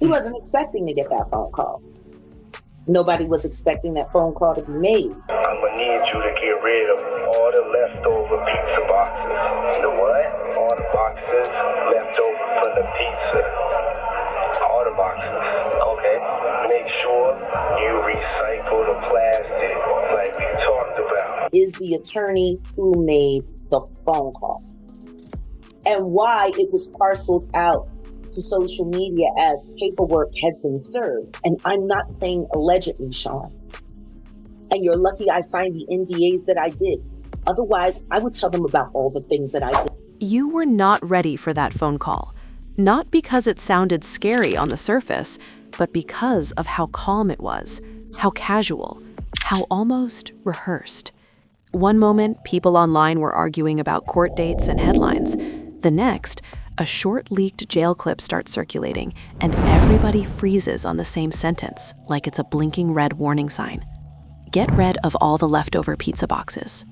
He wasn't expecting to get that phone call. Nobody was expecting that phone call to be made. I'm gonna need you to get rid of all the leftover pizza boxes. The what? All the boxes left over from the pizza. All the boxes. Okay. Make sure you recycle the plastic like we talked about. Is the attorney who made the phone call, and why it was parceled out to social media as paperwork had been served. And I'm not saying allegedly, Sean. And you're lucky I signed the NDAs that I did. Otherwise, I would tell them about all the things that I did. You were not ready for that phone call. Not because it sounded scary on the surface, but because of how calm it was, how casual, how almost rehearsed. One moment, people online were arguing about court dates and headlines. The next, a short leaked jail clip starts circulating, and everybody freezes on the same sentence, like it's a blinking red warning sign. Get rid of all the leftover pizza boxes.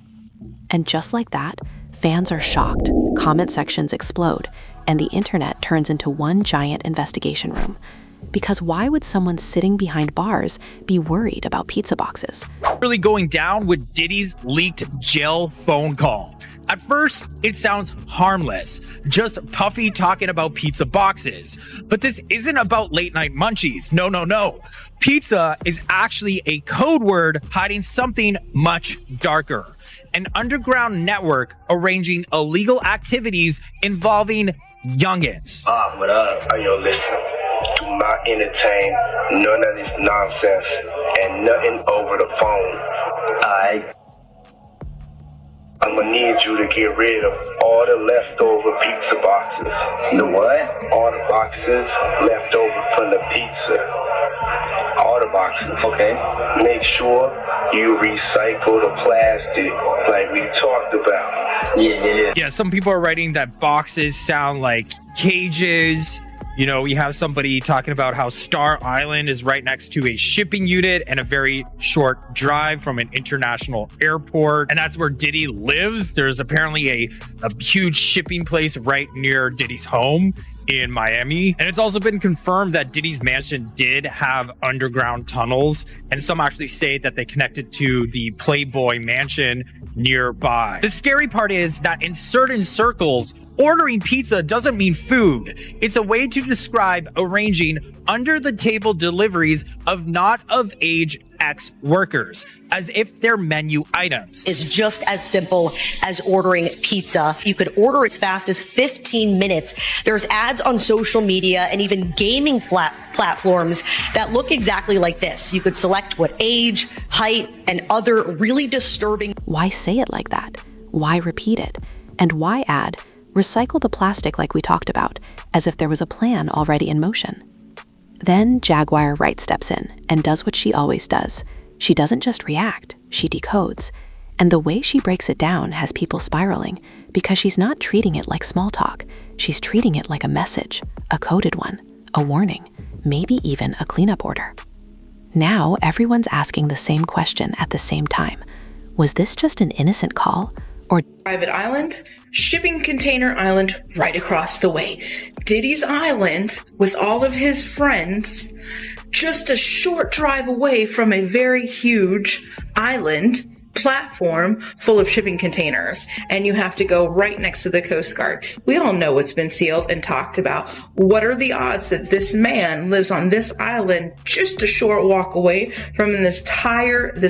And just like that, fans are shocked, comment sections explode, and the internet turns into one giant investigation room. Because why would someone sitting behind bars be worried about pizza boxes? Really going down with Diddy's leaked jail phone call. At first, it sounds harmless, just Puffy talking about pizza boxes. But this isn't about late night munchies. No. Pizza is actually a code word hiding something much darker. An underground network arranging illegal activities involving youngins. What up? Yo, listen. Do not entertain none of this nonsense and nothing over the phone. I'm gonna need you to get rid of all the leftover pizza boxes. The what? All the boxes left over from the pizza. All the boxes. Okay. Make sure you recycle the plastic like we talked about. Yeah, some people are writing that boxes sound like cages. You know, we have somebody talking about how Star Island is right next to a shipping unit and a very short drive from an international airport. And that's where Diddy lives. There's apparently a huge shipping place right near Diddy's home in Miami. And it's also been confirmed that Diddy's mansion did have underground tunnels. And some actually say that they connected to the Playboy mansion nearby. The scary part is that in certain circles, ordering pizza doesn't mean food. It's a way to describe arranging under-the-table deliveries of not-of-age ex-workers, as if they're menu items. It's just as simple as ordering pizza. You could order as fast as 15 minutes. There's ads on social media and even gaming platforms that look exactly like this. You could select what age, height, and other really disturbing. Why say it like that? Why repeat it? And why add, recycle the plastic like we talked about, as if there was a plan already in motion? Then Jaguar Wright steps in and does what she always does. She doesn't just react, she decodes. And the way she breaks it down has people spiraling because she's not treating it like small talk. She's treating it like a message, a coded one, a warning, maybe even a cleanup order. Now everyone's asking the same question at the same time. Was this just an innocent call? Or private island, shipping container island right across the way. Diddy's island with all of his friends, just a short drive away from a very huge island platform full of shipping containers, and you have to go right next to the Coast Guard. We all know what's been sealed and talked about. What are the odds that this man lives on this island just a short walk away from this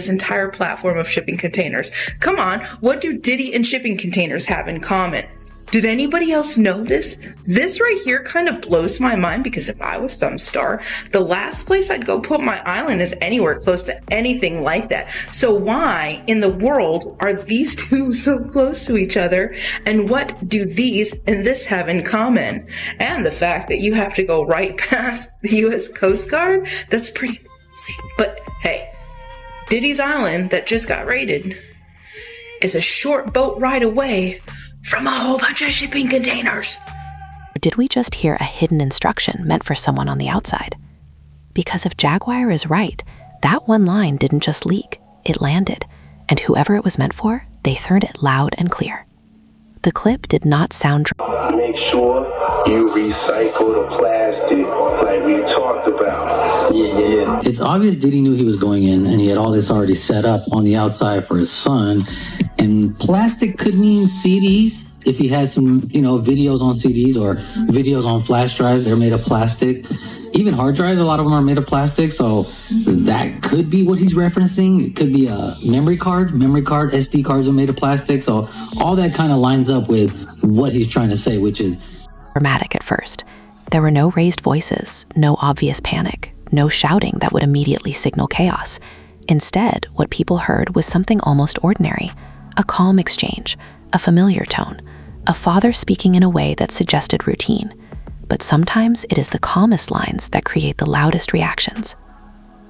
entire platform of shipping containers? Come on, what do Diddy and shipping containers have in common? Did anybody else know this? This right here kind of blows my mind, because if I was some star, the last place I'd go put my island is anywhere close to anything like that. So why in the world are these two so close to each other? And what do these and this have in common? And the fact that you have to go right past the U.S. Coast Guard? That's pretty crazy. But hey, Diddy's island that just got raided is a short boat ride away from a whole bunch of shipping containers. did we just hear a hidden instruction meant for someone on the outside? Because if Jaguar is right, that one line didn't just leak, it landed, and whoever it was meant for, they heard it loud and clear. The clip did not sound Make sure you recycle the plastic like we talked about. Yeah. It's obvious Diddy knew he was going in, and he had all this already set up on the outside for his son. And plastic could mean CDs. If he had some, videos on CDs or videos on flash drives, they're made of plastic. Even hard drives, a lot of them are made of plastic. So that could be what he's referencing. It could be a memory card, SD cards are made of plastic. So all that kind of lines up with what he's trying to say, which is dramatic at first. There were no raised voices, no obvious panic, no shouting that would immediately signal chaos. Instead, what people heard was something almost ordinary, a calm exchange, a familiar tone, a father speaking in a way that suggested routine. But sometimes it is the calmest lines that create the loudest reactions.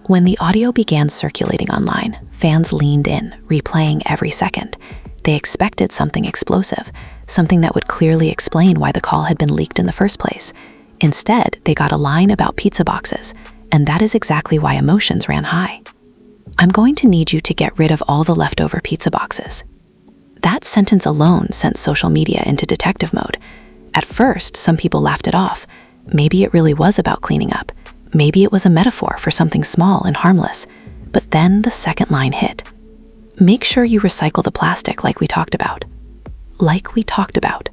When the audio began circulating online, fans leaned in, replaying every second. They expected something explosive, something that would clearly explain why the call had been leaked in the first place. Instead, they got a line about pizza boxes, and that is exactly why emotions ran high. "I'm going to need you to get rid of all the leftover pizza boxes." That sentence alone sent social media into detective mode. At first, some people laughed it off. Maybe it really was about cleaning up. Maybe it was a metaphor for something small and harmless. But then the second line hit. "Make sure you recycle the plastic like we talked about." Like we talked about.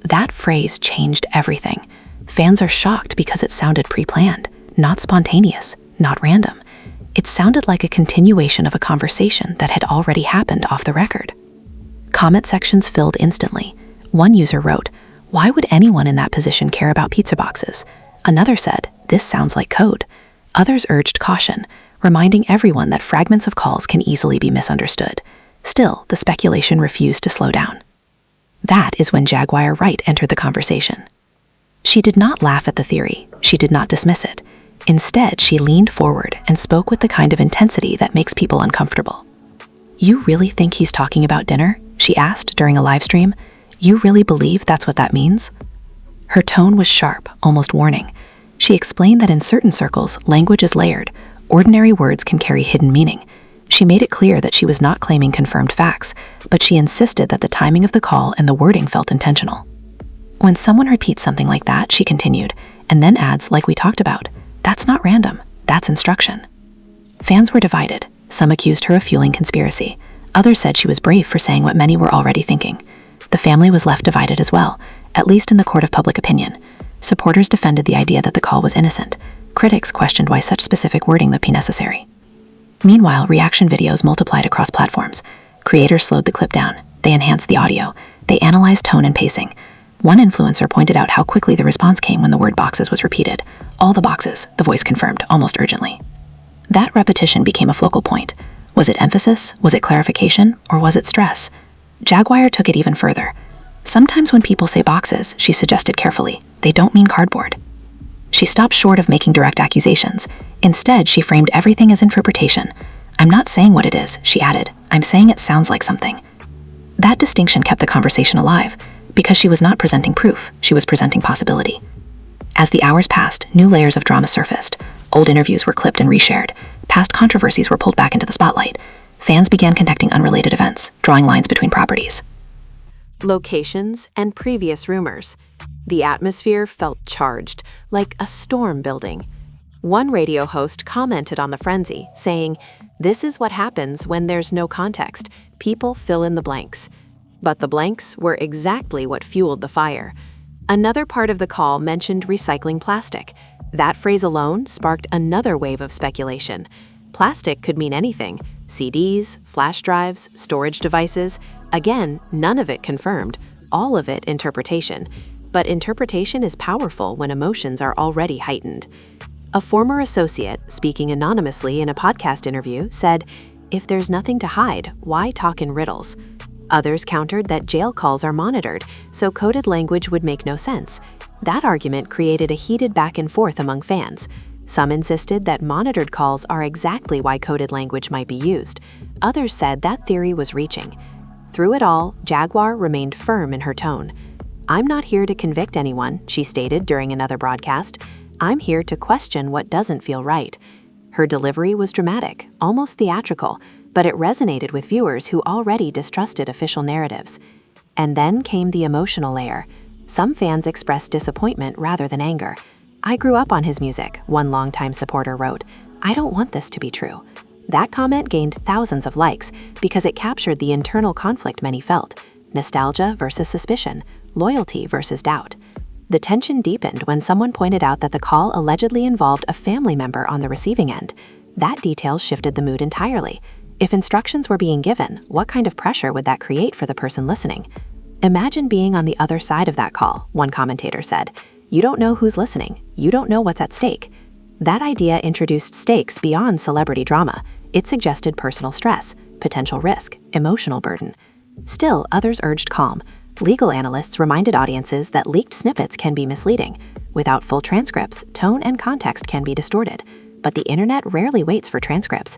That phrase changed everything. Fans are shocked because it sounded pre-planned, not spontaneous, not random. It sounded like a continuation of a conversation that had already happened off the record. Comment sections filled instantly. One user wrote, "Why would anyone in that position care about pizza boxes?" Another said, "This sounds like code." Others urged caution, reminding everyone that fragments of calls can easily be misunderstood. Still, the speculation refused to slow down. That is when Jaguar Wright entered the conversation. She did not laugh at the theory. She did not dismiss it. Instead, she leaned forward and spoke with the kind of intensity that makes people uncomfortable. "You really think he's talking about dinner?" she asked during a live stream. "You really believe that's what that means?" Her tone was sharp, almost warning. She explained that in certain circles, language is layered. Ordinary words can carry hidden meaning. She made it clear that she was not claiming confirmed facts, but she insisted that the timing of the call and the wording felt intentional. When someone repeats something like that, she continued, and then adds, "like we talked about, that's not random, that's instruction." Fans were divided. Some accused her of fueling conspiracy. Others said she was brave for saying what many were already thinking. The family was left divided as well, at least in the court of public opinion. Supporters defended the idea that the call was innocent. Critics questioned why such specific wording would be necessary. Meanwhile, reaction videos multiplied across platforms. Creators slowed the clip down. They enhanced the audio. They analyzed tone and pacing. One influencer pointed out how quickly the response came when the word boxes was repeated. "All the boxes," the voice confirmed, almost urgently. That repetition became a focal point. Was it emphasis? Was it clarification? Or was it stress? Jaguar took it even further. "Sometimes when people say boxes," she suggested carefully, "they don't mean cardboard." She stopped short of making direct accusations. Instead, she framed everything as interpretation. "I'm not saying what it is," she added. "I'm saying it sounds like something." That distinction kept the conversation alive. Because she was not presenting proof, she was presenting possibility. As the hours passed, new layers of drama surfaced. Old interviews were clipped and reshared. Past controversies were pulled back into the spotlight. Fans began connecting unrelated events, drawing lines between properties. Locations and previous rumors. The atmosphere felt charged, like a storm building. One radio host commented on the frenzy, saying, "This is what happens when there's no context. People fill in the blanks." But the blanks were exactly what fueled the fire. Another part of the call mentioned recycling plastic. That phrase alone sparked another wave of speculation. Plastic could mean anything: CDs, flash drives, storage devices. Again, none of it confirmed, all of it interpretation. But interpretation is powerful when emotions are already heightened. A former associate, speaking anonymously in a podcast interview, said, "If there's nothing to hide, why talk in riddles?" Others countered that jail calls are monitored, so coded language would make no sense. That argument created a heated back and forth among fans. Some insisted that monitored calls are exactly why coded language might be used. Others said that theory was reaching. Through it all, Jaguar remained firm in her tone. "I'm not here to convict anyone," she stated during another broadcast. "I'm here to question what doesn't feel right." Her delivery was dramatic, almost theatrical, but it resonated with viewers who already distrusted official narratives. And then came the emotional layer. Some fans expressed disappointment rather than anger. "I grew up on his music," one longtime supporter wrote. "I don't want this to be true." That comment gained thousands of likes because it captured the internal conflict many felt: nostalgia versus suspicion, loyalty versus doubt. The tension deepened when someone pointed out that the call allegedly involved a family member on the receiving end. That detail shifted the mood entirely. If instructions were being given, what kind of pressure would that create for the person listening? "Imagine being on the other side of that call," one commentator said. "You don't know who's listening. You don't know what's at stake." That idea introduced stakes beyond celebrity drama. It suggested personal stress, potential risk, emotional burden. Still, others urged calm. Legal analysts reminded audiences that leaked snippets can be misleading. Without full transcripts, tone and context can be distorted. But the internet rarely waits for transcripts.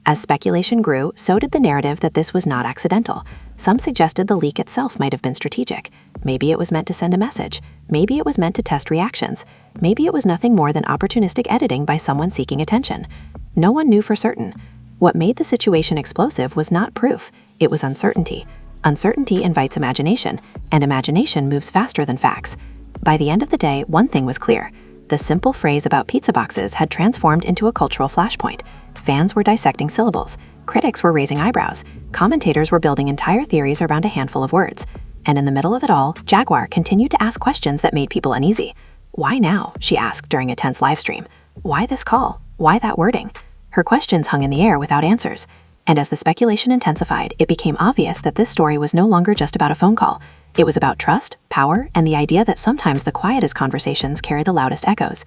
As speculation grew, so did the narrative that this was not accidental. Some suggested the leak itself might have been strategic. Maybe it was meant to send a message. Maybe it was meant to test reactions. Maybe it was nothing more than opportunistic editing by someone seeking attention. No one knew for certain. What made the situation explosive was not proof. It was uncertainty. Uncertainty invites imagination, and imagination moves faster than facts. By the end of the day, one thing was clear. The simple phrase about pizza boxes had transformed into a cultural flashpoint. Fans were dissecting syllables. Critics were raising eyebrows. Commentators were building entire theories around a handful of words. And in the middle of it all, Jaguar continued to ask questions that made people uneasy. "Why now?" she asked during a tense live stream. "Why this call? Why that wording?" Her questions hung in the air without answers. And as the speculation intensified, it became obvious that this story was no longer just about a phone call. It was about trust, power, and the idea that sometimes the quietest conversations carry the loudest echoes.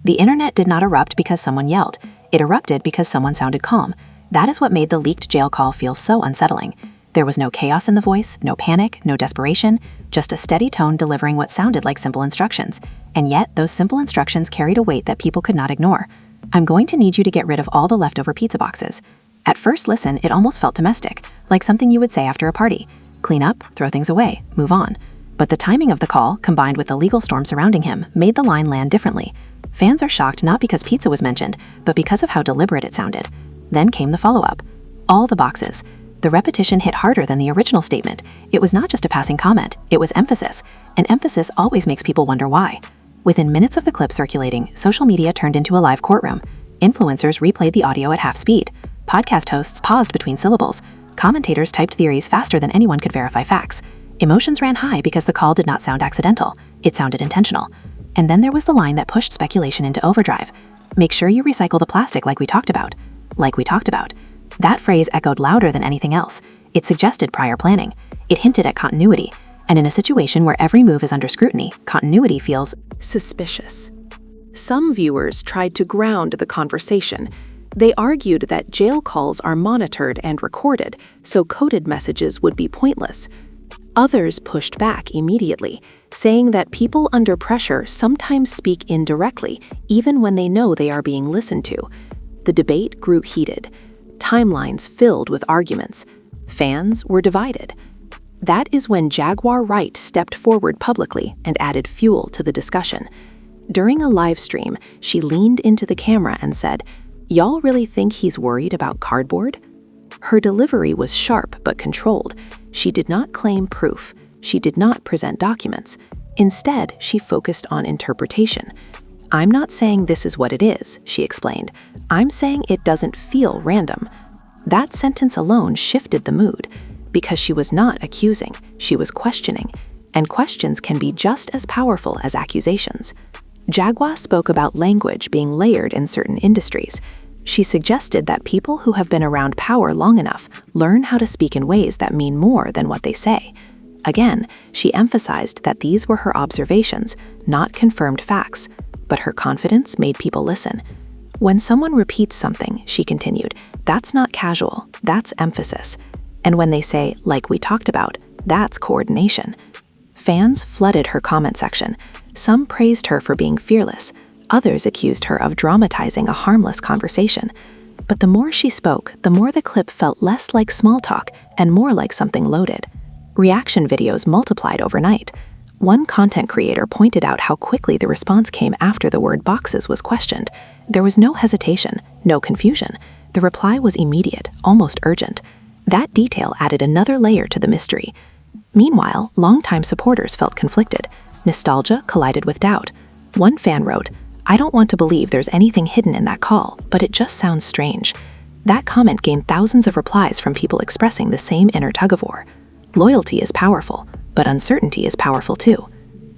The internet did not erupt because someone yelled. It erupted because someone sounded calm. That is what made the leaked jail call feel so unsettling. There was no chaos in the voice, no panic, no desperation, just a steady tone delivering what sounded like simple instructions. And yet, those simple instructions carried a weight that people could not ignore. "I'm going to need you to get rid of all the leftover pizza boxes." At first listen, it almost felt domestic, like something you would say after a party. Clean up, throw things away, move on. But the timing of the call, combined with the legal storm surrounding him, made the line land differently. Fans are shocked not because pizza was mentioned, but because of how deliberate it sounded. Then came the follow-up. All the boxes. The repetition hit harder than the original statement. It was not just a passing comment, it was emphasis. And emphasis always makes people wonder why. Within minutes of the clip circulating, social media turned into a live courtroom. Influencers replayed the audio at half speed. Podcast hosts paused between syllables. Commentators typed theories faster than anyone could verify facts. Emotions ran high because the call did not sound accidental. It sounded intentional. And then there was the line that pushed speculation into overdrive. "Make sure you recycle the plastic like we talked about." Like we talked about. That phrase echoed louder than anything else. It suggested prior planning. It hinted at continuity. And in a situation where every move is under scrutiny, continuity feels suspicious. Some viewers tried to ground the conversation. They argued that jail calls are monitored and recorded, so coded messages would be pointless. Others pushed back immediately, saying that people under pressure sometimes speak indirectly, even when they know they are being listened to. The debate grew heated. Timelines filled with arguments. Fans were divided. That is when Jaguar Wright stepped forward publicly and added fuel to the discussion. During a live stream, she leaned into the camera and said, "Y'all really think he's worried about cardboard?" Her delivery was sharp but controlled. She did not claim proof. She did not present documents. Instead, she focused on interpretation. "I'm not saying this is what it is," she explained. "I'm saying it doesn't feel random." That sentence alone shifted the mood, because she was not accusing, she was questioning, and questions can be just as powerful as accusations. Jaguar spoke about language being layered in certain industries. She suggested that people who have been around power long enough learn how to speak in ways that mean more than what they say. Again, she emphasized that these were her observations, not confirmed facts, but her confidence made people listen. "When someone repeats something," she continued, "that's not casual, that's emphasis. And when they say, 'like we talked about,' that's coordination." Fans flooded her comment section. Some praised her for being fearless. Others accused her of dramatizing a harmless conversation. But the more she spoke, the more the clip felt less like small talk and more like something loaded. Reaction videos multiplied overnight. One content creator pointed out how quickly the response came after the word boxes was questioned. There was no hesitation, no confusion. The reply was immediate, almost urgent. That detail added another layer to the mystery. Meanwhile, longtime supporters felt conflicted. Nostalgia collided with doubt. One fan wrote, "I don't want to believe there's anything hidden in that call, but it just sounds strange." That comment gained thousands of replies from people expressing the same inner tug-of-war. Loyalty is powerful, but uncertainty is powerful too.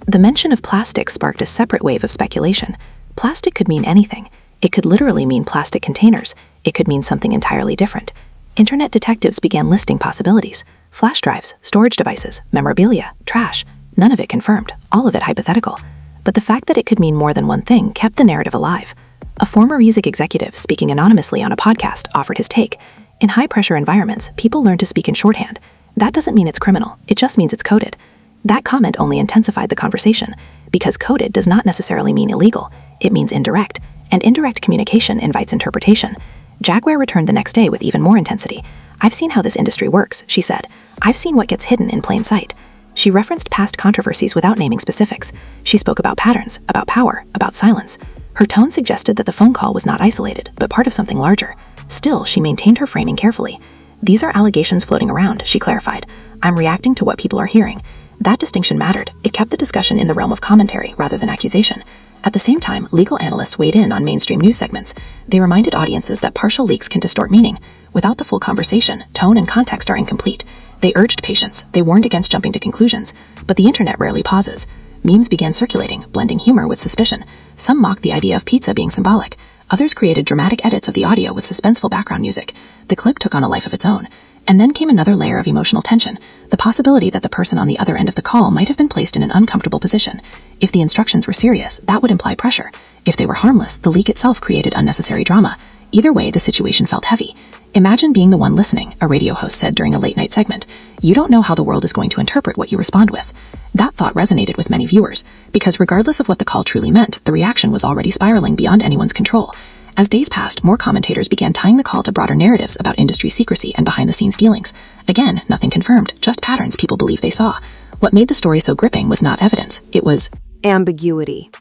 The mention of plastic sparked a separate wave of speculation. Plastic could mean anything. It could literally mean plastic containers. It could mean something entirely different. Internet detectives began listing possibilities. Flash drives, storage devices, memorabilia, trash. None of it confirmed, all of it hypothetical. But the fact that it could mean more than one thing kept the narrative alive. A former music executive speaking anonymously on a podcast offered his take. In high-pressure environments, people learn to speak in shorthand. That doesn't mean it's criminal, it just means it's coded. That comment only intensified the conversation, because coded does not necessarily mean illegal, it means indirect, and indirect communication invites interpretation. Jaguar returned the next day with even more intensity. "I've seen how this industry works," she said. "I've seen what gets hidden in plain sight." She referenced past controversies without naming specifics. She spoke about patterns, about power, about silence. Her tone suggested that the phone call was not isolated, but part of something larger. Still, she maintained her framing carefully. "These are allegations floating around," she clarified. "I'm reacting to what people are hearing." That distinction mattered. It kept the discussion in the realm of commentary rather than accusation. At the same time, legal analysts weighed in on mainstream news segments. They reminded audiences that partial leaks can distort meaning. Without the full conversation, tone and context are incomplete. They urged patience. They warned against jumping to conclusions. But the internet rarely pauses. Memes began circulating, blending humor with suspicion. Some mocked the idea of pizza being symbolic. Others created dramatic edits of the audio with suspenseful background music. The clip took on a life of its own. And then came another layer of emotional tension, the possibility that the person on the other end of the call might have been placed in an uncomfortable position. If the instructions were serious, that would imply pressure. If they were harmless, the leak itself created unnecessary drama. Either way, the situation felt heavy. "Imagine being the one listening," a radio host said during a late-night segment. "You don't know how the world is going to interpret what you respond with." That thought resonated with many viewers, because regardless of what the call truly meant, the reaction was already spiraling beyond anyone's control. As days passed, more commentators began tying the call to broader narratives about industry secrecy and behind-the-scenes dealings. Again, nothing confirmed, just patterns people believed they saw. What made the story so gripping was not evidence, it was ambiguity.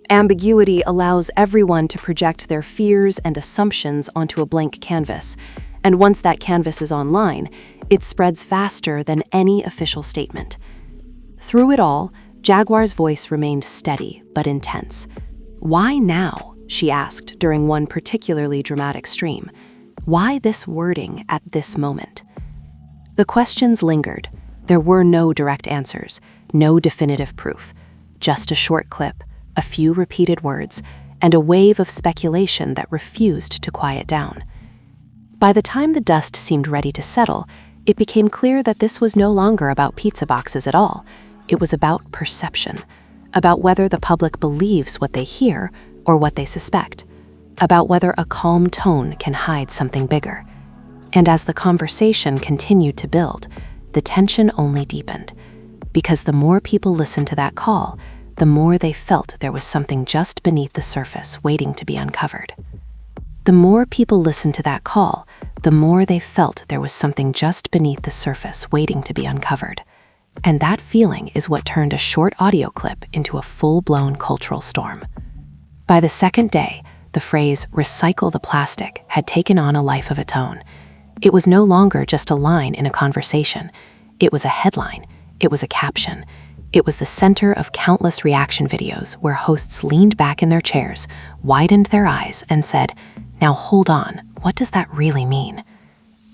Ambiguity allows everyone to project their fears and assumptions onto a blank canvas. And once that canvas is online, it spreads faster than any official statement. Through it all, Jaguar's voice remained steady but intense. "Why now?" she asked during one particularly dramatic stream. "Why this wording at this moment?" The questions lingered. There were no direct answers, no definitive proof. Just a short clip, a few repeated words, and a wave of speculation that refused to quiet down. By the time the dust seemed ready to settle, it became clear that this was no longer about pizza boxes at all. It was about perception, about whether the public believes what they hear or what they suspect, about whether a calm tone can hide something bigger. And as the conversation continued to build, the tension only deepened, because the more people listened to that call, the more they felt there was something just beneath the surface waiting to be uncovered. The more people listened to that call, the more they felt there was something just beneath the surface waiting to be uncovered. And that feeling is what turned a short audio clip into a full-blown cultural storm. By the second day, the phrase "recycle the plastic" had taken on a life of its own. It was no longer just a line in a conversation. It was a headline. It was a caption. It was the center of countless reaction videos where hosts leaned back in their chairs, widened their eyes, and said, "Now hold on, what does that really mean?"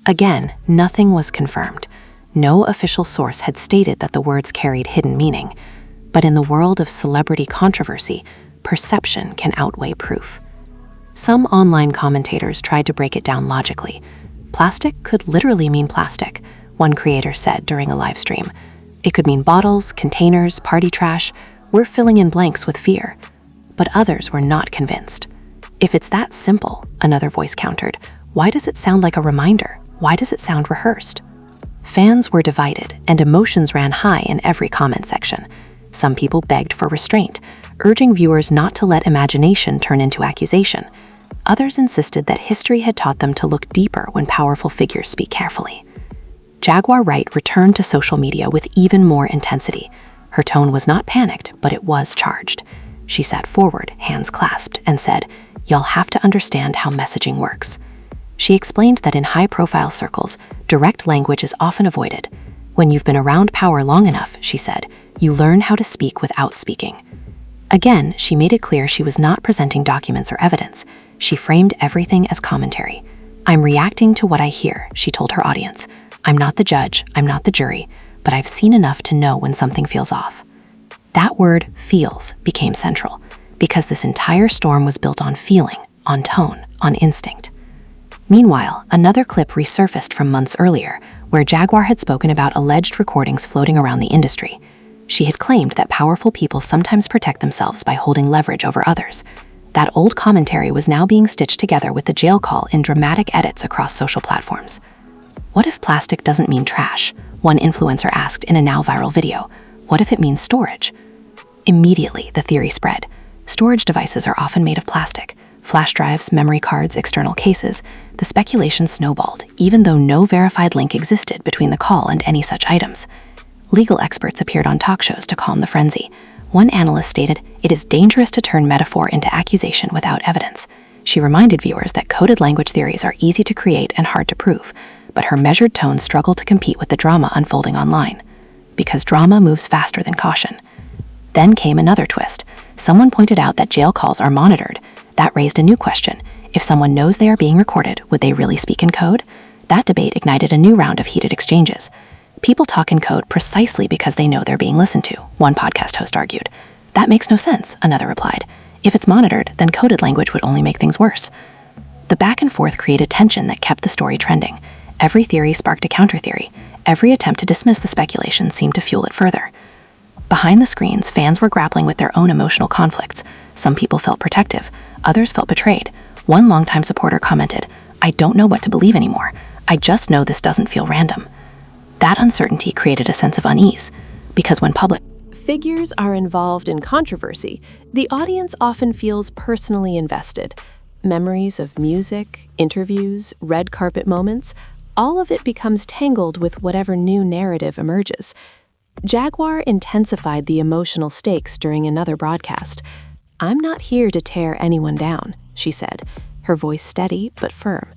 Again, nothing was confirmed. No official source had stated that the words carried hidden meaning. But in the world of celebrity controversy, perception can outweigh proof. Some online commentators tried to break it down logically. Plastic could literally mean plastic, one creator said during a live stream. It could mean bottles, containers, party trash. We're filling in blanks with fear. But others were not convinced. "If it's that simple," another voice countered, "why does it sound like a reminder? Why does it sound rehearsed?" Fans were divided, and emotions ran high in every comment section. Some people begged for restraint, urging viewers not to let imagination turn into accusation. Others insisted that history had taught them to look deeper when powerful figures speak carefully. Jaguar Wright returned to social media with even more intensity. Her tone was not panicked, but it was charged. She sat forward, hands clasped, and said, "You'll have to understand how messaging works." She explained that in high-profile circles, direct language is often avoided. When you've been around power long enough, she said, you learn how to speak without speaking. Again, she made it clear she was not presenting documents or evidence. She framed everything as commentary. I'm reacting to what I hear, she told her audience. I'm not the judge, I'm not the jury, but I've seen enough to know when something feels off. That word, feels, became central, because this entire storm was built on feeling, on tone, on instinct. Meanwhile, another clip resurfaced from months earlier, where Jaguar had spoken about alleged recordings floating around the industry. She had claimed that powerful people sometimes protect themselves by holding leverage over others. That old commentary was now being stitched together with the jail call in dramatic edits across social platforms. What if plastic doesn't mean trash? One influencer asked in a now viral video. What if it means storage? Immediately, the theory spread. Storage devices are often made of plastic. Flash drives, memory cards, external cases. The speculation snowballed, even though no verified link existed between the call and any such items. Legal experts appeared on talk shows to calm the frenzy. One analyst stated, it is dangerous to turn metaphor into accusation without evidence. She reminded viewers that coded language theories are easy to create and hard to prove, but her measured tone struggled to compete with the drama unfolding online. Because drama moves faster than caution. Then came another twist. Someone pointed out that jail calls are monitored. That raised a new question. If someone knows they are being recorded, would they really speak in code? That debate ignited a new round of heated exchanges. People talk in code precisely because they know they're being listened to, one podcast host argued. That makes no sense, another replied. If it's monitored, then coded language would only make things worse. The back and forth created tension that kept the story trending. Every theory sparked a counter-theory. Every attempt to dismiss the speculation seemed to fuel it further. Behind the screens, fans were grappling with their own emotional conflicts. Some people felt protective, others felt betrayed. One longtime supporter commented, I don't know what to believe anymore. I just know this doesn't feel random. That uncertainty created a sense of unease, because when public figures are involved in controversy, the audience often feels personally invested. Memories of music, interviews, red carpet moments, all of it becomes tangled with whatever new narrative emerges. Jaguar intensified the emotional stakes during another broadcast. I'm not here to tear anyone down, she said, her voice steady but firm.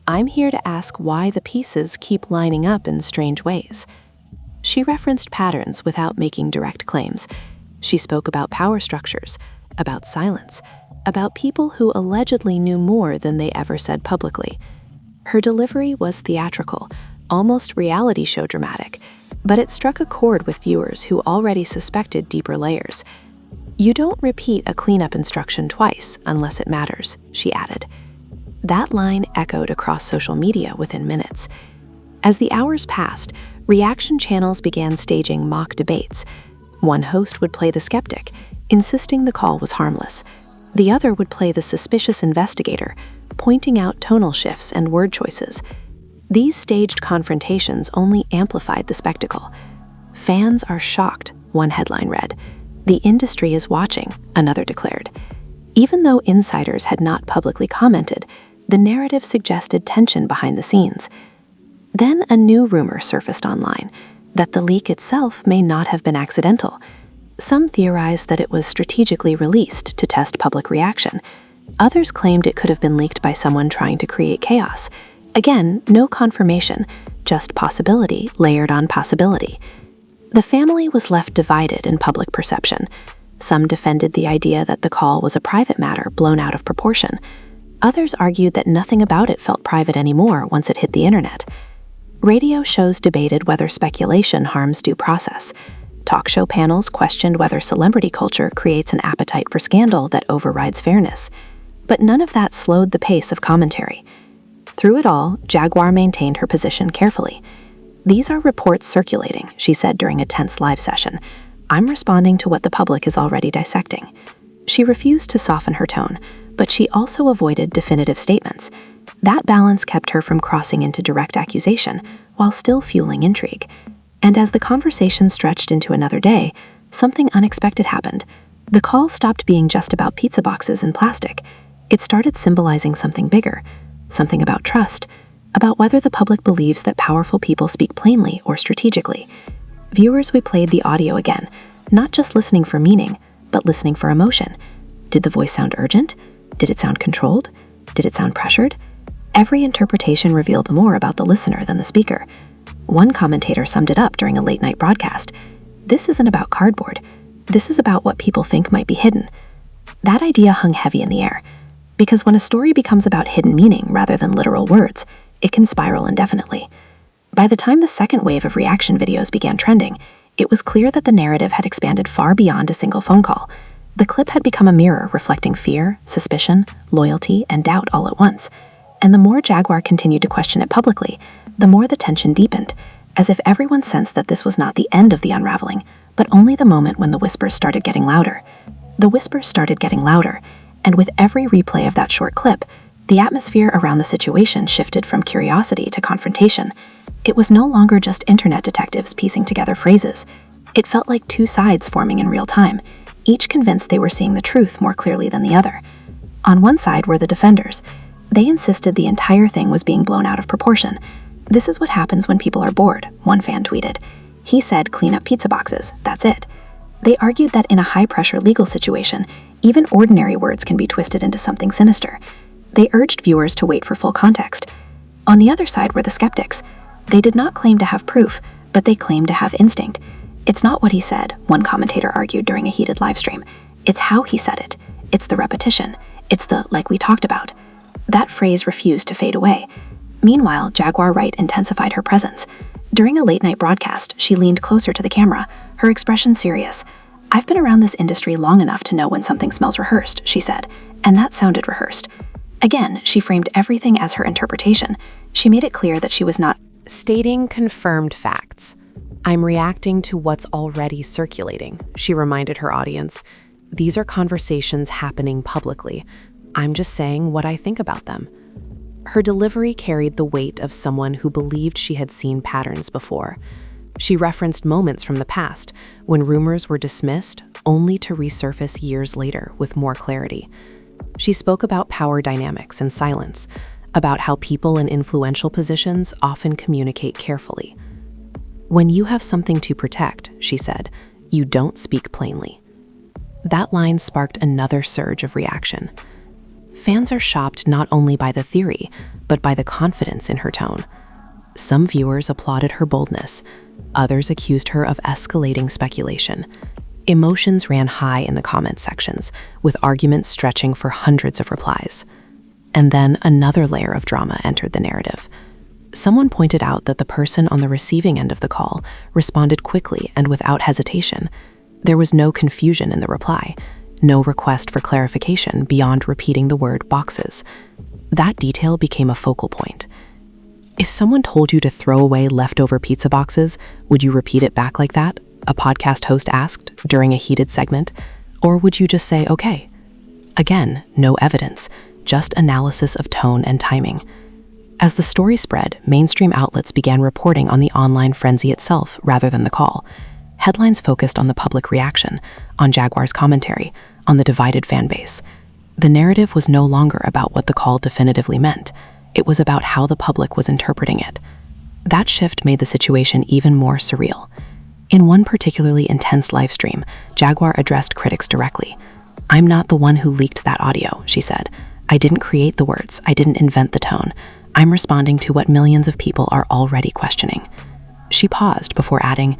I'm here to ask why the pieces keep lining up in strange ways. She referenced patterns without making direct claims. She spoke about power structures, about silence, about people who allegedly knew more than they ever said publicly. Her delivery was theatrical, almost reality show dramatic, but it struck a chord with viewers who already suspected deeper layers. You don't repeat a cleanup instruction twice unless it matters, she added. That line echoed across social media within minutes. As the hours passed, reaction channels began staging mock debates. One host would play the skeptic, insisting the call was harmless. The other would play the suspicious investigator, pointing out tonal shifts and word choices. These staged confrontations only amplified the spectacle. Fans are shocked, one headline read. The industry is watching, another declared. Even though insiders had not publicly commented, the narrative suggested tension behind the scenes. Then a new rumor surfaced online, that the leak itself may not have been accidental. Some theorized that it was strategically released to test public reaction. Others claimed it could have been leaked by someone trying to create chaos. Again, no confirmation, just possibility layered on possibility. The family was left divided in public perception. Some defended the idea that the call was a private matter blown out of proportion. Others argued that nothing about it felt private anymore once it hit the internet. Radio shows debated whether speculation harms due process. Talk show panels questioned whether celebrity culture creates an appetite for scandal that overrides fairness. But none of that slowed the pace of commentary. Through it all, Jaguar maintained her position carefully. These are reports circulating, she said during a tense live session. I'm responding to what the public is already dissecting. She refused to soften her tone, but she also avoided definitive statements. That balance kept her from crossing into direct accusation, while still fueling intrigue. And as the conversation stretched into another day, something unexpected happened. The call stopped being just about pizza boxes and plastic. It started symbolizing something bigger, something about trust, about whether the public believes that powerful people speak plainly or strategically. Viewers replayed the audio again, not just listening for meaning, but listening for emotion. Did the voice sound urgent? Did it sound controlled? Did it sound pressured? Every interpretation revealed more about the listener than the speaker. One commentator summed it up during a late-night broadcast. This isn't about cardboard. This is about what people think might be hidden. That idea hung heavy in the air, because when a story becomes about hidden meaning rather than literal words, it can spiral indefinitely. By the time the second wave of reaction videos began trending, it was clear that the narrative had expanded far beyond a single phone call. The clip had become a mirror reflecting fear, suspicion, loyalty, and doubt all at once. And the more Jaguar continued to question it publicly, the more the tension deepened, as if everyone sensed that this was not the end of the unraveling, but only the moment when the whispers started getting louder. The whispers started getting louder, and with every replay of that short clip, the atmosphere around the situation shifted from curiosity to confrontation. It was no longer just internet detectives piecing together phrases. It felt like two sides forming in real time, each convinced they were seeing the truth more clearly than the other. On one side were the defenders. They insisted the entire thing was being blown out of proportion. "This is what happens when people are bored," one fan tweeted. He said, "Clean up pizza boxes, that's it." They argued that in a high-pressure legal situation, even ordinary words can be twisted into something sinister. They urged viewers to wait for full context. On the other side were the skeptics. They did not claim to have proof, but they claimed to have instinct. "It's not what he said," one commentator argued during a heated livestream. "It's how he said it. It's the repetition. It's the 'like we talked about.'" That phrase refused to fade away. Meanwhile, Jaguar Wright intensified her presence. During a late-night broadcast, she leaned closer to the camera, her expression serious. "I've been around this industry long enough to know when something smells rehearsed," she said, and that sounded rehearsed. Again, she framed everything as her interpretation. She made it clear that she was not stating confirmed facts. "I'm reacting to what's already circulating," she reminded her audience. "These are conversations happening publicly. I'm just saying what I think about them." Her delivery carried the weight of someone who believed she had seen patterns before. She referenced moments from the past when rumors were dismissed only to resurface years later with more clarity. She spoke about power dynamics and silence, about how people in influential positions often communicate carefully. "When you have something to protect," she said, "you don't speak plainly." That line sparked another surge of reaction. Fans are shocked not only by the theory, but by the confidence in her tone. Some viewers applauded her boldness. Others accused her of escalating speculation. Emotions ran high in the comment sections, with arguments stretching for hundreds of replies. And then another layer of drama entered the narrative. Someone pointed out that the person on the receiving end of the call responded quickly and without hesitation. There was no confusion in the reply, no request for clarification beyond repeating the word boxes. That detail became a focal point. "If someone told you to throw away leftover pizza boxes, would you repeat it back like that?" a podcast host asked during a heated segment. "Or would you just say, okay?" Again, no evidence, just analysis of tone and timing. As the story spread, mainstream outlets began reporting on the online frenzy itself rather than the call. Headlines focused on the public reaction, on Jaguar's commentary, on the divided fan base. The narrative was no longer about what the call definitively meant. It was about how the public was interpreting it. That shift made the situation even more surreal. In one particularly intense live stream, Jaguar addressed critics directly. "I'm not the one who leaked that audio," she said. "I didn't create the words. I didn't invent the tone. I'm responding to what millions of people are already questioning." She paused before adding,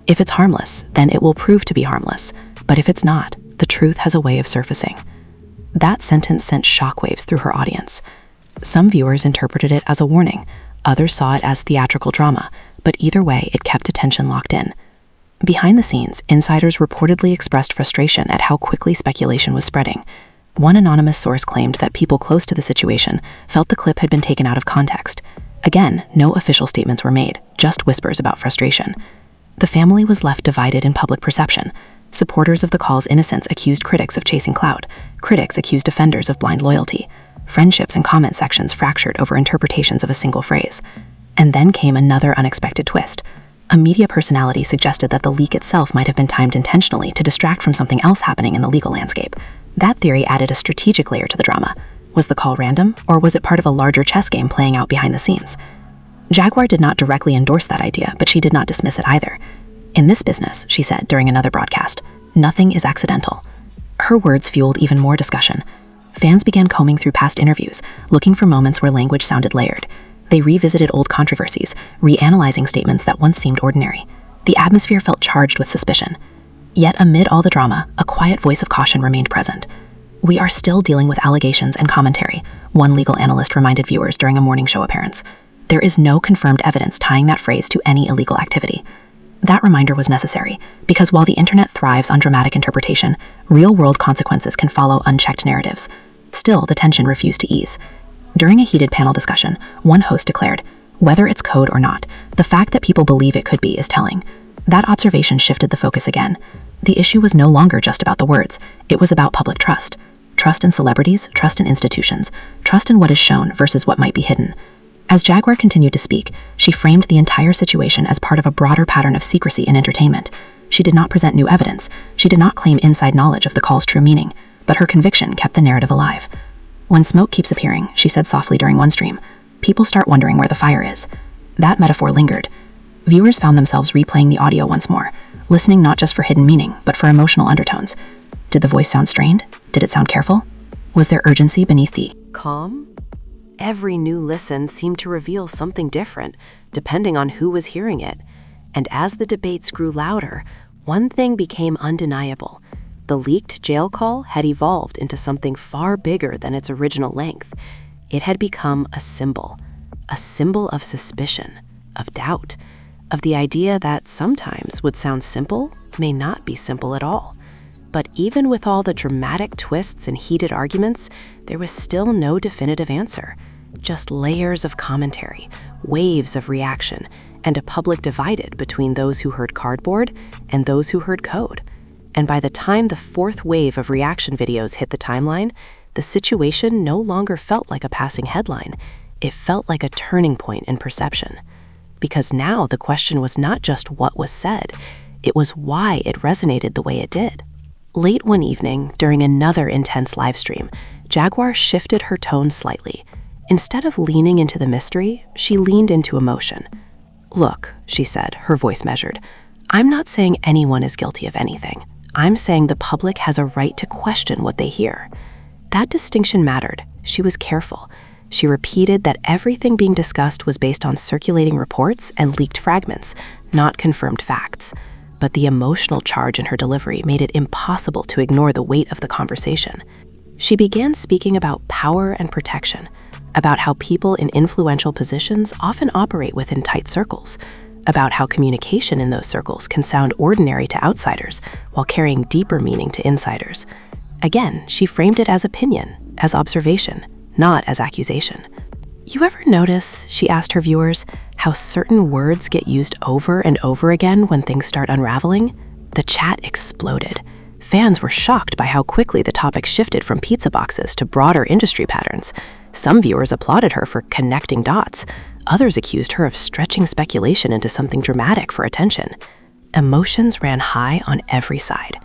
"If it's harmless, then it will prove to be harmless. But if it's not, the truth has a way of surfacing." That sentence sent shockwaves through her audience. Some viewers interpreted it as a warning. Others saw it as theatrical drama, but either way, it kept attention locked in. Behind the scenes, insiders reportedly expressed frustration at how quickly speculation was spreading. One anonymous source claimed that people close to the situation felt the clip had been taken out of context. Again, no official statements were made, just whispers about frustration. The family was left divided in public perception. Supporters of the call's innocence accused critics of chasing clout. Critics accused defenders of blind loyalty. Friendships and comment sections fractured over interpretations of a single phrase. And then came another unexpected twist. A media personality suggested that the leak itself might have been timed intentionally to distract from something else happening in the legal landscape. That theory added a strategic layer to the drama. Was the call random, or was it part of a larger chess game playing out behind the scenes? Jaguar did not directly endorse that idea, but she did not dismiss it either. "In this business," she said during another broadcast, "nothing is accidental." Her words fueled even more discussion. Fans began combing through past interviews, looking for moments where language sounded layered. They revisited old controversies, reanalyzing statements that once seemed ordinary. The atmosphere felt charged with suspicion. Yet amid all the drama, a quiet voice of caution remained present. "We are still dealing with allegations and commentary," one legal analyst reminded viewers during a morning show appearance. "There is no confirmed evidence tying that phrase to any illegal activity." That reminder was necessary, because while the internet thrives on dramatic interpretation, real-world consequences can follow unchecked narratives. Still, the tension refused to ease. During a heated panel discussion, one host declared, "Whether it's code or not, the fact that people believe it could be is telling." That observation shifted the focus again. The issue was no longer just about the words. It was about public trust. Trust in celebrities, trust in institutions, trust in what is shown versus what might be hidden. As Jaguar continued to speak, she framed the entire situation as part of a broader pattern of secrecy in entertainment. She did not present new evidence. She did not claim inside knowledge of the call's true meaning, but her conviction kept the narrative alive. "When smoke keeps appearing," she said softly during one stream, "people start wondering where the fire is." That metaphor lingered. Viewers found themselves replaying the audio once more, listening not just for hidden meaning, but for emotional undertones. Did the voice sound strained? Did it sound careful? Was there urgency beneath the Calm? Every new listen seemed to reveal something different, depending on who was hearing it. And as the debates grew louder, one thing became undeniable. The leaked jail call had evolved into something far bigger than its original length. It had become a symbol of suspicion, of doubt, of the idea that sometimes what sounds simple may not be simple at all. But even with all the dramatic twists and heated arguments, there was still no definitive answer. Just layers of commentary, waves of reaction, and a public divided between those who heard cardboard and those who heard code. And by the time the fourth wave of reaction videos hit the timeline, the situation no longer felt like a passing headline. It felt like a turning point in perception. Because now the question was not just what was said, it was why it resonated the way it did. Late one evening, during another intense livestream, Jaguar shifted her tone slightly. Instead of leaning into the mystery, she leaned into emotion. "Look," she said, her voice measured, "I'm not saying anyone is guilty of anything. I'm saying the public has a right to question what they hear." That distinction mattered. She was careful. She repeated that everything being discussed was based on circulating reports and leaked fragments, not confirmed facts. But the emotional charge in her delivery made it impossible to ignore the weight of the conversation. She began speaking about power and protection, about how people in influential positions often operate within tight circles, about how communication in those circles can sound ordinary to outsiders while carrying deeper meaning to insiders. Again, she framed it as opinion, as observation, not as accusation. "You ever notice," she asked her viewers, "how certain words get used over and over again when things start unraveling?" The chat exploded. Fans were shocked by how quickly the topic shifted from pizza boxes to broader industry patterns. Some viewers applauded her for connecting dots. Others accused her of stretching speculation into something dramatic for attention. Emotions ran high on every side.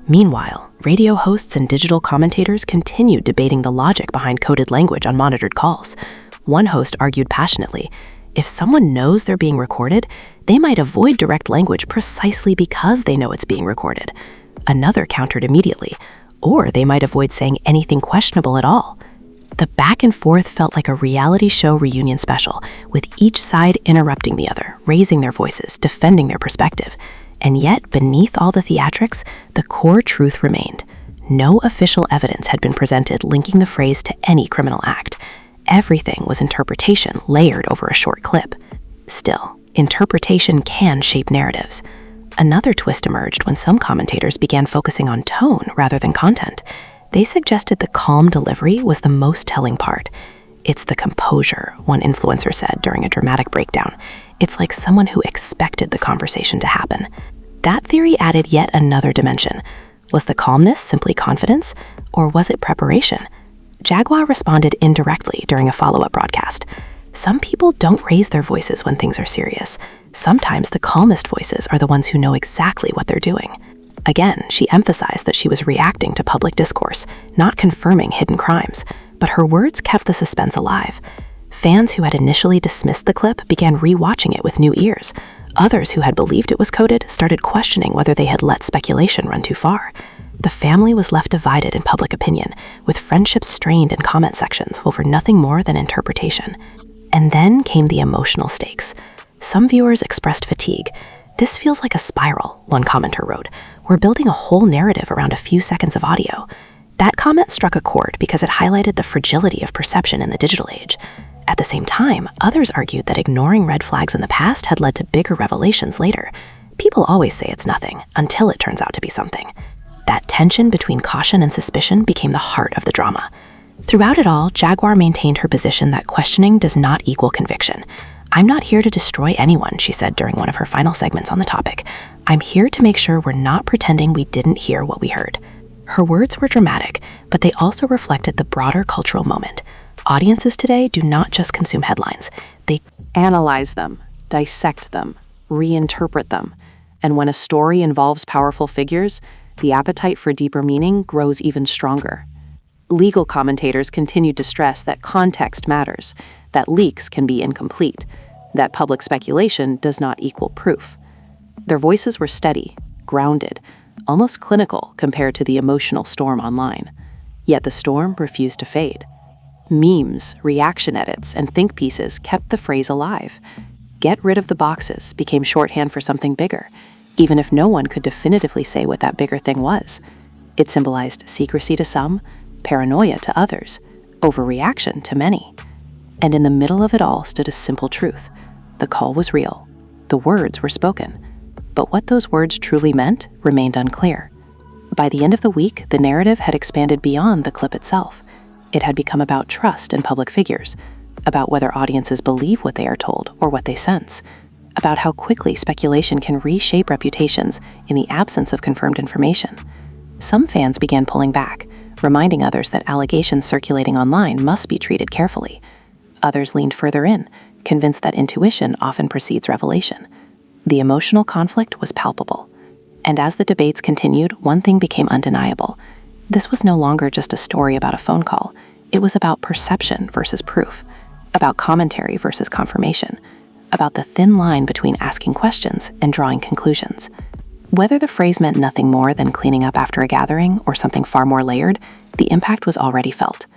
Meanwhile, radio hosts and digital commentators continued debating the logic behind coded language on monitored calls. One host argued passionately, if someone knows they're being recorded, they might avoid direct language precisely because they know it's being recorded. Another countered immediately, or they might avoid saying anything questionable at all. The back and forth felt like a reality show reunion special, with each side interrupting the other, raising their voices, defending their perspective. And yet, beneath all the theatrics, the core truth remained. No official evidence had been presented linking the phrase to any criminal act. Everything was interpretation layered over a short clip. Still, interpretation can shape narratives. Another twist emerged when some commentators began focusing on tone rather than content. They suggested the calm delivery was the most telling part. "It's the composure," one influencer said during a dramatic breakdown. "It's like someone who expected the conversation to happen." That theory added yet another dimension. Was the calmness simply confidence, or was it preparation? Jaguar responded indirectly during a follow-up broadcast. "Some people don't raise their voices when things are serious. Sometimes the calmest voices are the ones who know exactly what they're doing." Again, she emphasized that she was reacting to public discourse, not confirming hidden crimes, but her words kept the suspense alive. Fans who had initially dismissed the clip began re-watching it with new ears. Others who had believed it was coded started questioning whether they had let speculation run too far. The family was left divided in public opinion, with friendships strained in comment sections over nothing more than interpretation. And then came the emotional stakes. Some viewers expressed fatigue. "This feels like a spiral," one commenter wrote. "We're building a whole narrative around a few seconds of audio." That comment struck a chord because it highlighted the fragility of perception in the digital age. At the same time, others argued that ignoring red flags in the past had led to bigger revelations later. People always say it's nothing until it turns out to be something. That tension between caution and suspicion became the heart of the drama. Throughout it all, Jaguar maintained her position that questioning does not equal conviction. "I'm not here to destroy anyone," she said during one of her final segments on the topic. "I'm here to make sure we're not pretending we didn't hear what we heard." Her words were dramatic, but they also reflected the broader cultural moment. Audiences today do not just consume headlines. They Analyze them, dissect them, reinterpret them. And when a story involves powerful figures, the appetite for deeper meaning grows even stronger. Legal commentators continued to stress that context matters, that leaks can be incomplete, that public speculation does not equal proof. Their voices were steady, grounded, almost clinical compared to the emotional storm online. Yet the storm refused to fade. Memes, reaction edits, and think pieces kept the phrase alive. Get rid of the boxes became shorthand for something bigger, even if no one could definitively say what that bigger thing was. It symbolized secrecy to some, paranoia to others, overreaction to many. And in the middle of it all stood a simple truth. The call was real. The words were spoken. But what those words truly meant remained unclear. By the end of the week, the narrative had expanded beyond the clip itself. It had become about trust in public figures, about whether audiences believe what they are told or what they sense, about how quickly speculation can reshape reputations in the absence of confirmed information. Some fans began pulling back, reminding others that allegations circulating online must be treated carefully. Others leaned further in, convinced that intuition often precedes revelation. The emotional conflict was palpable. And as the debates continued, one thing became undeniable. This was no longer just a story about a phone call. It was about perception versus proof, about commentary versus confirmation, about the thin line between asking questions and drawing conclusions. Whether the phrase meant nothing more than cleaning up after a gathering or something far more layered, the impact was already felt.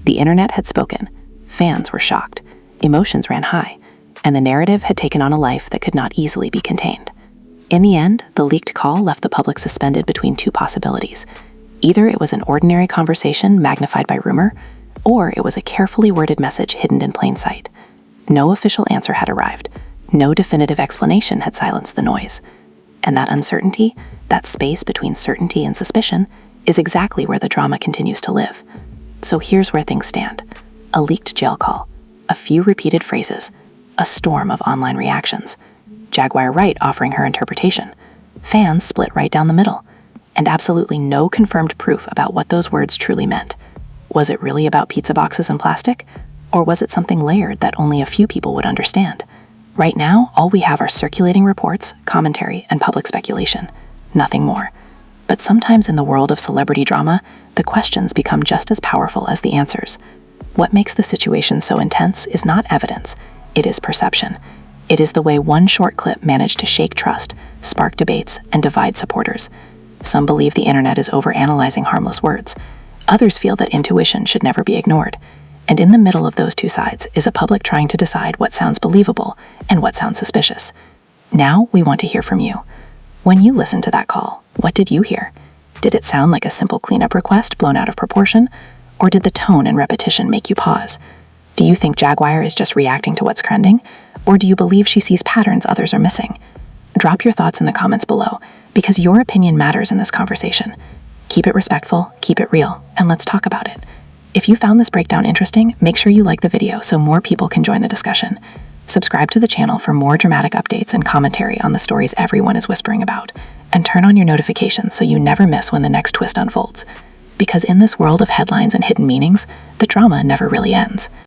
The internet had spoken. Fans were shocked. Emotions ran high. And the narrative had taken on a life that could not easily be contained. In the end, the leaked call left the public suspended between two possibilities. Either it was an ordinary conversation magnified by rumor, or it was a carefully worded message hidden in plain sight. No official answer had arrived. No definitive explanation had silenced the noise. And that uncertainty, that space between certainty and suspicion, is exactly where the drama continues to live. So here's where things stand. A leaked jail call, a few repeated phrases, a storm of online reactions. Jaguar Wright offering her interpretation. Fans split right down the middle. And absolutely no confirmed proof about what those words truly meant. Was it really about pizza boxes and plastic? Or was it something layered that only a few people would understand? Right now, all we have are circulating reports, commentary, and public speculation. Nothing more. But sometimes in the world of celebrity drama, the questions become just as powerful as the answers. What makes the situation so intense is not evidence. It is perception. It is the way one short clip managed to shake trust, spark debates, and divide supporters. Some believe the internet is overanalyzing harmless words. Others feel that intuition should never be ignored. And in the middle of those two sides is a public trying to decide what sounds believable and what sounds suspicious. Now we want to hear from you. When you listened to that call, what did you hear? Did it sound like a simple cleanup request blown out of proportion? Or did the tone and repetition make you pause? Do you think Jaguar is just reacting to what's trending? Or do you believe she sees patterns others are missing? Drop your thoughts in the comments below, because your opinion matters in this conversation. Keep it respectful, keep it real, and let's talk about it. If you found this breakdown interesting, make sure you like the video so more people can join the discussion. Subscribe to the channel for more dramatic updates and commentary on the stories everyone is whispering about, and turn on your notifications so you never miss when the next twist unfolds. Because in this world of headlines and hidden meanings, the drama never really ends.